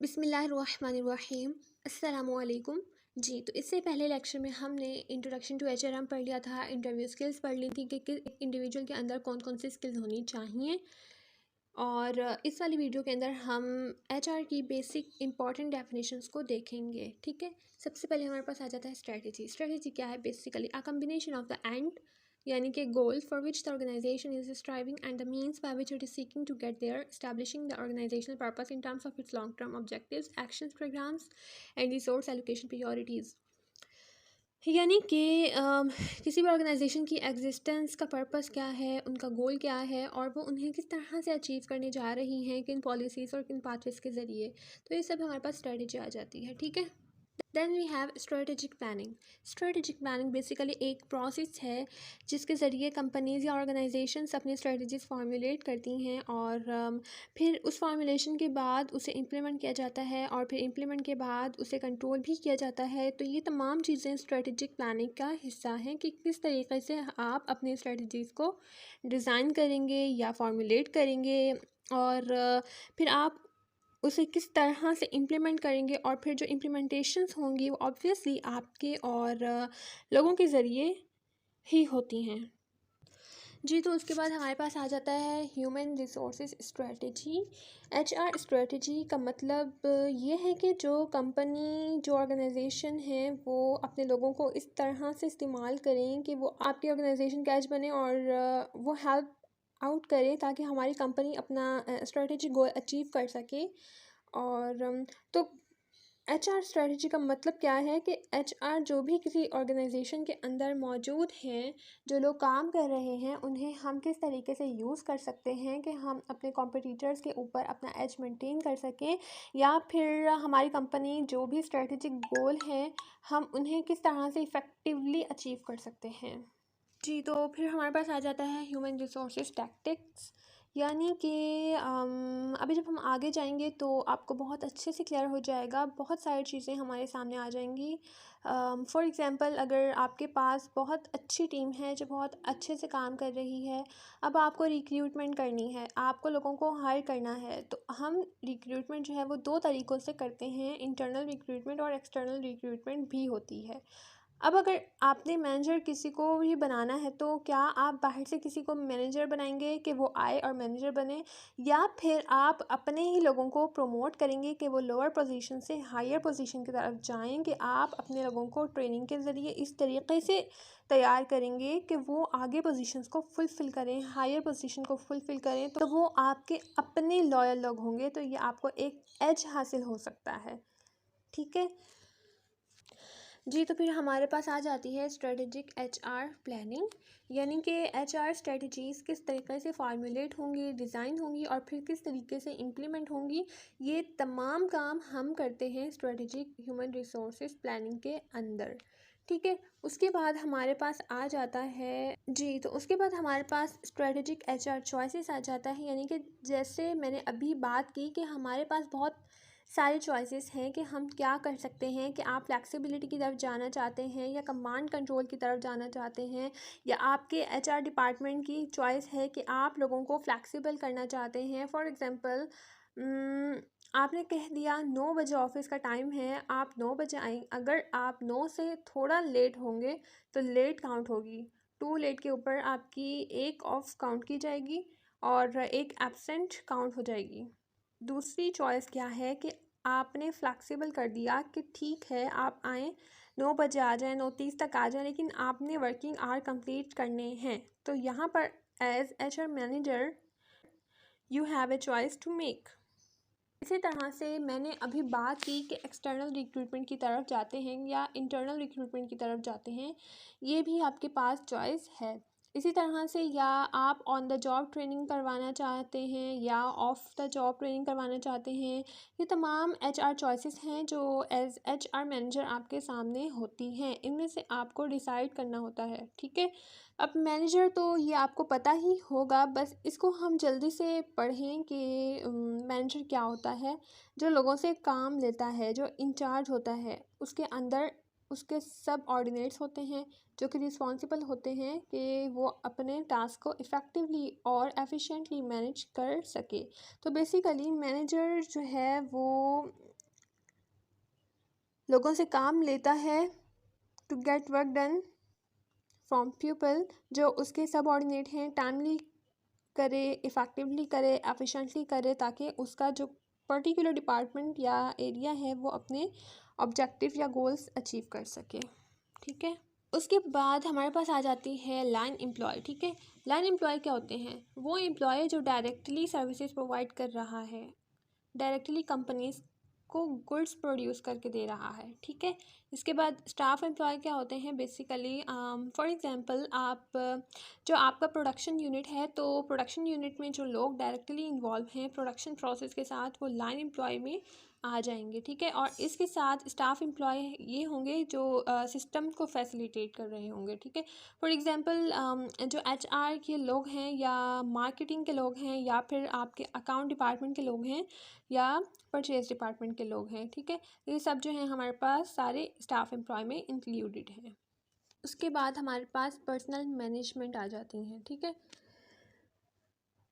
बिस्मिल्लाहिर्रहमानिर्रहीम। अस्सलामुअलैकुम। जी, तो इससे पहले लेक्चर में हमने इंट्रोडक्शन टू एचआरएम पढ़ लिया था, इंटरव्यू स्किल्स पढ़ ली थी कि इंडिविजुअल के अंदर कौन कौन सी स्किल्स होनी चाहिए। और इस वाली वीडियो के अंदर हम एचआर की बेसिक इंपॉर्टेंट डेफिनेशंस को देखेंगे। ठीक है, सबसे पहले हमारे पास आ जाता है स्ट्रेटजी। स्ट्रेटजी क्या है? Basically a combination of the end यानी कि goal for which the organisation is striving and the means by which it is seeking to get there, establishing the organisational purpose in terms of its long term objectives, actions, programmes and resource allocation priorities. यानी कि किसी भी organisation की existence का purpose क्या है, उनका गोल क्या है और वो उन्हें किस तरह से अचीव करने जा रही हैं, किन पॉलिसीज़ और किन पाथवेज़ के ज़रिए। तो ये सब हमारे पास स्ट्रेटजी आ जाती है। ठीक है, then we have strategic planning. Strategic planning basically एक प्रोसेस है जिसके ज़रिए कंपनीज़ या ऑर्गेनाइजेशंस अपनी स्ट्रेटजीज फार्मूलेट करती हैं और फिर उस फार्मूलेशन के बाद उसे इम्प्लीमेंट किया जाता है और फिर इम्प्लीमेंट के बाद उसे कंट्रोल भी किया जाता है। तो ये तमाम चीज़ें स्ट्रेटेजिक प्लानिंग का हिस्सा हैं कि किस तरीके से आप अपनी स्ट्रेटजीज़ को डिज़ाइन करेंगे या फार्मूलेट करेंगे और फिर आप उसे किस तरह से इम्प्लीमेंट करेंगे और फिर जो इम्प्लीमेंटेशंस होंगी वो ऑब्वियसली आपके और लोगों के ज़रिए ही होती हैं। जी, तो उसके बाद हमारे पास आ जाता है human resources strategy. HR strategy का मतलब ये है कि जो कंपनी, जो ऑर्गेनाइजेशन है, वो अपने लोगों को इस तरह से इस्तेमाल करें कि वो आपकी ऑर्गेनाइजेशन का एज बने और वो हेल्प आउट करें ताकि हमारी कंपनी अपना स्ट्रेटजी गोल अचीव कर सके। और तो एचआर स्ट्रेटजी का मतलब क्या है कि एचआर जो भी किसी ऑर्गेनाइजेशन के अंदर मौजूद हैं, जो लोग काम कर रहे हैं, उन्हें हम किस तरीके से यूज़ कर सकते हैं कि हम अपने कॉम्पिटिटर्स के ऊपर अपना एज मेंटेन कर सकें, या फिर हमारी कंपनी जो भी स्ट्रेटजिक गोल हैं हम उन्हें किस तरह से इफ़ेक्टिवली अचीव कर सकते हैं। जी, तो फिर हमारे पास आ जाता है ह्यूमन रिसोर्सेज टैक्टिक्स। यानी कि अभी जब हम आगे जाएंगे तो आपको बहुत अच्छे से क्लियर हो जाएगा, बहुत सारी चीज़ें हमारे सामने आ जाएंगी। फॉर एग्ज़ाम्पल, अगर आपके पास बहुत अच्छी टीम है जो बहुत अच्छे से काम कर रही है, अब आपको रिक्रूटमेंट करनी है, आपको लोगों को हायर करना है, तो हम रिक्रूटमेंट जो है वो दो तरीक़ों से करते हैं, इंटरनल रिक्रूटमेंट और एक्सटर्नल रिक्रूटमेंट भी होती है। अब अगर आपने मैनेजर किसी को भी बनाना है तो क्या आप बाहर से किसी को मैनेजर बनाएंगे कि वो आए और मैनेजर बने, या फिर आप अपने ही लोगों को प्रमोट करेंगे कि वो लोअर पोजीशन से हायर पोजीशन की तरफ जाएं, कि आप अपने लोगों को ट्रेनिंग के ज़रिए इस तरीके से तैयार करेंगे कि वो आगे पोजीशंस को फुलफ़िल करें, हायर पोजीशन को फुलफ़िल करें, तो वो आपके अपने लॉयल लोग होंगे। तो ये आपको एक एज हासिल हो सकता है। ठीक है जी, तो फिर हमारे पास आ जाती है स्ट्रेटेजिक एचआर प्लानिंग। यानी कि एचआर स्ट्रेटजीज़ किस तरीके से फार्मूलेट होंगी, डिज़ाइन होंगी और फिर किस तरीके से इम्प्लीमेंट होंगी। ये तमाम काम हम करते हैं स्ट्रेटेजिक ह्यूमन रिसोर्सेज प्लानिंग के अंदर। ठीक है, उसके बाद हमारे पास आ जाता है जी, तो उसके बाद हमारे पास स्ट्रेटेजिक एचआर चॉइसेस आ जाता है। यानी कि जैसे मैंने अभी बात की कि हमारे पास बहुत सारे चॉइसेस हैं कि हम क्या कर सकते हैं, कि आप फ्लेक्सिबिलिटी की तरफ जाना चाहते हैं या कमांड कंट्रोल की तरफ जाना चाहते हैं, या आपके एचआर डिपार्टमेंट की चॉइस है कि आप लोगों को फ्लेक्सिबल करना चाहते हैं। फॉर एग्ज़ाम्पल, आपने कह दिया 9 बजे ऑफिस का टाइम है, आप 9 बजे आए, अगर आप 9 से थोड़ा लेट होंगे तो लेट काउंट होगी, टू लेट के ऊपर आपकी एक ऑफ काउंट की जाएगी और एक एब्सेंट काउंट हो जाएगी। दूसरी चॉइस क्या है कि आपने फ्लेक्सिबल कर दिया कि ठीक है आप आएँ, 9 बजे आ जाएँ, 9:30 तक आ जाएँ, लेकिन आपने वर्किंग आवर कंप्लीट करने हैं। तो यहाँ पर as HR manager you have a choice to make. इसी तरह से मैंने अभी बात की कि एक्सटर्नल रिक्रूटमेंट की तरफ जाते हैं या इंटरनल रिक्रूटमेंट की तरफ जाते हैं, ये भी आपके पास चॉइस है। इसी तरह से या आप ऑन द जॉब ट्रेनिंग करवाना चाहते हैं या ऑफ द जॉब ट्रेनिंग करवाना चाहते हैं, ये तमाम एचआर चॉइसेस हैं जो एज एचआर मैनेजर आपके सामने होती हैं। इनमें से आपको डिसाइड करना होता है। ठीक है, अब मैनेजर तो ये आपको पता ही होगा, बस इसको हम जल्दी से पढ़ें कि मैनेजर क्या होता है। जो लोगों से काम लेता है, जो इंचार्ज होता है, उसके अंदर उसके सब ऑर्डिनेट्स होते हैं जो कि रिस्पॉन्सिबल होते हैं कि वो अपने टास्क को इफ़ेक्टिवली और एफिशिएंटली मैनेज कर सके। तो बेसिकली मैनेजर जो है वो लोगों से काम लेता है to get work done from people जो उसके सबऑर्डिनेट हैं, टाइमली करे, इफ़ेक्टिवली करे, एफिशिएंटली करे, ताकि उसका जो पर्टिकुलर डिपार्टमेंट या एरिया है वो अपने ऑब्जेक्टिव या गोल्स अचीव कर सके। ठीक है, उसके बाद हमारे पास आ जाती है लाइन एम्प्लॉय। ठीक है, लाइन एम्प्लॉय क्या होते हैं? वो एम्प्लॉय जो डायरेक्टली सर्विसेज प्रोवाइड कर रहा है, डायरेक्टली कंपनीज को गुड्स प्रोड्यूस करके दे रहा है। ठीक है, इसके बाद स्टाफ एम्प्लॉय क्या होते हैं? बेसिकली फॉर एग्जांपल आप जो आपका प्रोडक्शन यूनिट है, तो प्रोडक्शन यूनिट में जो लोग डायरेक्टली इन्वॉल्व हैं प्रोडक्शन प्रोसेस के साथ, वो लाइन एम्प्लॉय में आ जाएंगे। ठीक है, और इसके साथ स्टाफ एम्प्लॉय ये होंगे जो सिस्टम को फैसिलिटेट कर रहे होंगे। ठीक है, फॉर एग्जांपल जो HR के लोग हैं या मार्केटिंग के लोग हैं या फिर आपके अकाउंट डिपार्टमेंट के लोग हैं या परचेज डिपार्टमेंट के लोग हैं। ठीक है, ये सब जो हैं हमारे पास सारे स्टाफ एम्प्लॉय में इंक्लूडेड हैं। उसके बाद हमारे पास पर्सनल मैनेजमेंट आ जाती हैं। ठीक है,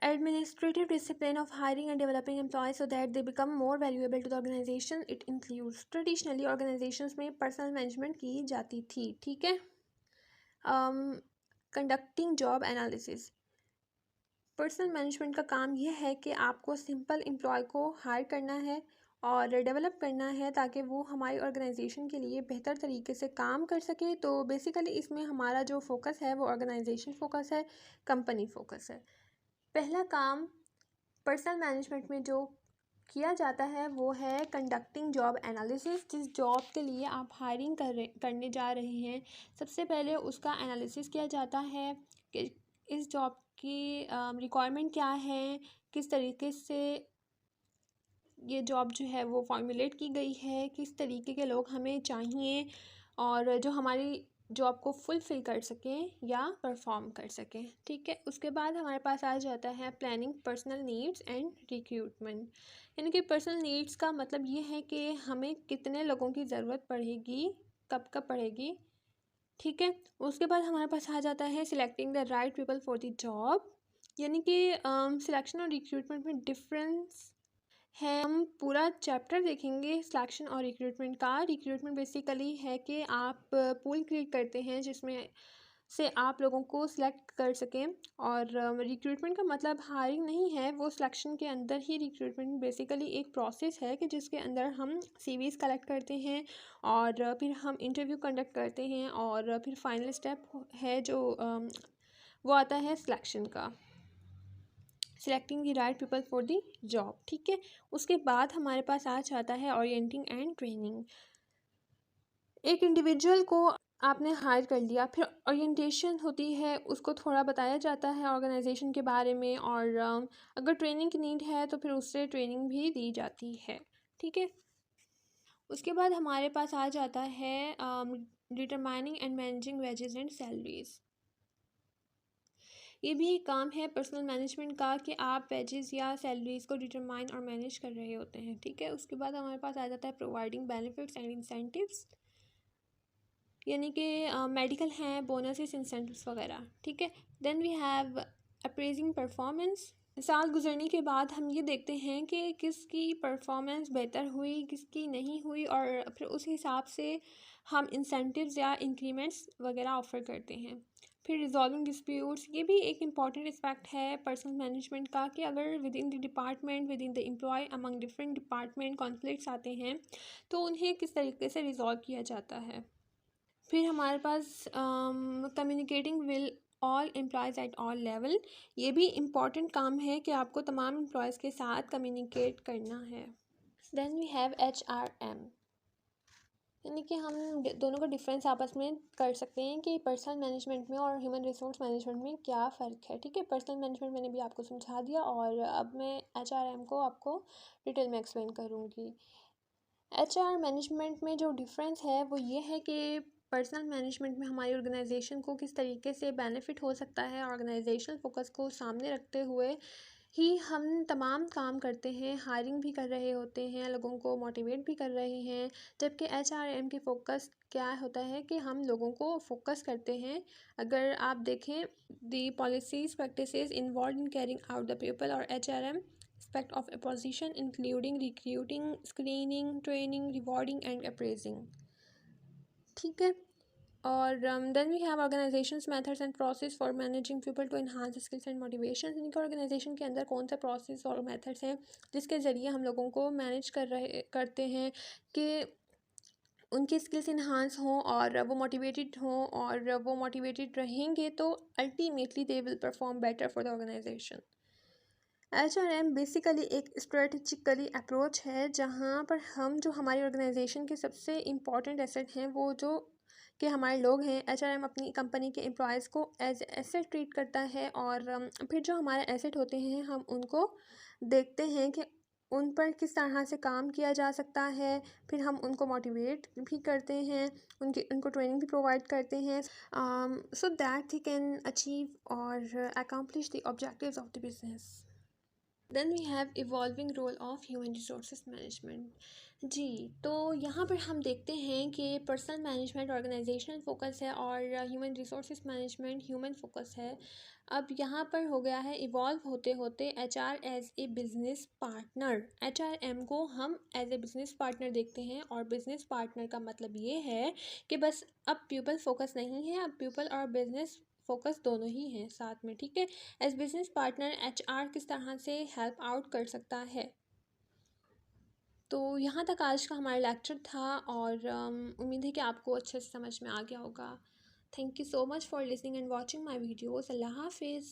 administrative discipline of hiring and developing employees so that they become more valuable to the organization. It includes traditionally organizations में personal management की जाती थी। ठीक है, conducting job analysis। Personal management का काम यह है कि आपको सिंपल एम्प्लॉय को हायर करना है और डेवलप करना है ताकि वो हमारी ऑर्गेनाइजेशन के लिए बेहतर तरीके से काम कर सके। तो बेसिकली इसमें हमारा जो फोकस है वो ऑर्गेनाइजेशन फोकस है, कंपनी फोकस है। पहला काम पर्सनल मैनेजमेंट में जो किया जाता है वो है कंडक्टिंग जॉब एनालिसिस। जिस जॉब के लिए आप हायरिंग करने जा रहे हैं, सबसे पहले उसका एनालिसिस किया जाता है कि इस जॉब की रिक्वायरमेंट क्या है, किस तरीके से ये जॉब जो है वो फॉर्मुलेट की गई है, किस तरीके के लोग हमें चाहिए और जो हमारी जॉब को फुलफ़िल कर सकें या परफॉर्म कर सकें। ठीक है, उसके बाद हमारे पास आ जाता है planning personal needs and recruitment. यानी कि पर्सनल नीड्स का मतलब ये है कि हमें कितने लोगों की ज़रूरत पड़ेगी, कब कब पड़ेगी। ठीक है, उसके बाद हमारे पास आ जाता है selecting the right people for the job. यानी कि सिलेक्शन और रिक्रूटमेंट में डिफरेंस है। हम पूरा चैप्टर देखेंगे सिलेक्शन और रिक्रूटमेंट का। रिक्रूटमेंट बेसिकली है कि आप पूल क्रिएट करते हैं जिसमें से आप लोगों को सिलेक्ट कर सकें, और रिक्रूटमेंट का मतलब हायरिंग नहीं है, वो सिलेक्शन के अंदर ही रिक्रूटमेंट बेसिकली एक प्रोसेस है कि जिसके अंदर हम CVs कलेक्ट करते हैं और फिर हम इंटरव्यू कंडक्ट करते हैं और फिर फाइनल स्टेप है जो वो आता है सिलेक्शन का, selecting the right people for the job. ठीक है, उसके बाद हमारे पास आ जाता है ओरिएंटिंग एंड ट्रेनिंग। एक इंडिविजुअल को आपने हायर कर लिया, फिर ओरिएंटेशन होती है, उसको थोड़ा बताया जाता है ऑर्गेनाइजेशन के बारे में, और अगर ट्रेनिंग की नीड है तो फिर उससे ट्रेनिंग भी दी जाती है। ठीक है, उसके बाद हमारे पास आ जाता है determining and managing wages and salaries. ये भी एक काम है पर्सनल मैनेजमेंट का कि आप वेजेस या सैलरीज को डिटरमाइन और मैनेज कर रहे होते हैं। ठीक है, उसके बाद हमारे पास आ जाता है प्रोवाइडिंग बेनिफिट्स एंड इंसेंटिव्स, यानी कि मेडिकल हैं, बोनसेस, इंसेंटिव्स वगैरह। ठीक है, then we have appraising performance. साल गुजरने के बाद हम ये देखते हैं कि किसकी परफॉर्मेंस बेहतर हुई, किसकी नहीं हुई, और फिर उस हिसाब से हम इंसेंटिव्स या इंक्रीमेंट्स वगैरह ऑफ़र करते हैं। फिर रिजॉल्विंग डिस्प्यूट्स, ये भी एक इम्पॉर्टेंट एस्पेक्ट है पर्सनल मैनेजमेंट का कि अगर within the department, within the employ, among different department conflicts आते हैं तो उन्हें किस तरीके से रिजॉल्व किया जाता है। फिर हमारे पास communicating will all employees at all level. ये भी इम्पॉर्टेंट काम है कि आपको तमाम एम्प्लॉयज़ के साथ कम्युनिकेट करना है। देन वी हैव HRM, यानी कि हम दोनों का डिफरेंस आपस में कर सकते हैं कि पर्सनल मैनेजमेंट में और ह्यूमन रिसोर्स मैनेजमेंट में क्या फ़र्क है। ठीक है, पर्सनल मैनेजमेंट मैंने भी आपको समझा दिया और अब मैं HRM को आपको डिटेल में एक्सप्लेन करूँगी। HR मैनेजमेंट में जो डिफरेंस है वो ये है कि पर्सनल मैनेजमेंट में हमारी ऑर्गेनाइजेशन को किस तरीके से बेनिफिट हो सकता है, ऑर्गेनाइजेशनल फोकस को सामने रखते हुए ही हम तमाम काम करते हैं, हायरिंग भी कर रहे होते हैं, लोगों को मोटिवेट भी कर रहे हैं। जबकि HRM की फ़ोकस क्या होता है कि हम लोगों को फोकस करते हैं। अगर आप देखें the policies practices involve in carrying out the people और HRM aspect of a position including recruiting, screening, training, rewarding and appraising। ठीक है। और then we have organisations methods and process for managing people to enhance skills and motivation. इनके organisation के अंदर कौन सा process और मेथड्स हैं जिसके ज़रिए हम लोगों को मैनेज करते हैं कि उनकी स्किल्स इन्हांस हों और वो मोटिवेटेड हों, और वो मोटिवेटेड रहेंगे तो ultimately they will perform better for the organisation. HRM basically एक स्ट्रेटजिकली अप्रोच है जहाँ पर हम जो हमारी ऑर्गेनाइजेशन के सबसे इम्पॉर्टेंट एसेट हैं वो जो कि हमारे लोग हैं, HRM अपनी कंपनी के एम्प्लॉयज़ को एज एसेट ट्रीट करता है, और फिर जो हमारे एसेट होते हैं हम उनको देखते हैं कि उन पर किस तरह से काम किया जा सकता है, फिर हम उनको मोटिवेट भी करते हैं, उनको ट्रेनिंग भी प्रोवाइड करते हैं so that he can achieve और accomplish the objectives of the business. Then we have evolving role of human resource management. जी, तो यहाँ पर हम देखते हैं कि पर्सनल मैनेजमेंट ऑर्गेनाइजेशनल फोकस है और human resource management human focus है। अब यहाँ पर हो गया है इवॉल्व होते होते HR as a business partner. HRM को हम एज ए बिज़नेस पार्टनर देखते हैं, और बिज़नेस पार्टनर का मतलब ये है कि बस अब पीपल फोकस नहीं है, अब पीपल और बिज़नेस फोकस दोनों ही हैं साथ में। ठीक है, एज बिजनेस पार्टनर HR किस तरह से हेल्प आउट कर सकता है। तो यहाँ तक आज का हमारा लेक्चर था, और उम्मीद है कि आपको अच्छे से समझ में आ गया होगा। Thank you so much for listening and watching my videos. अल्लाह हाफिज़।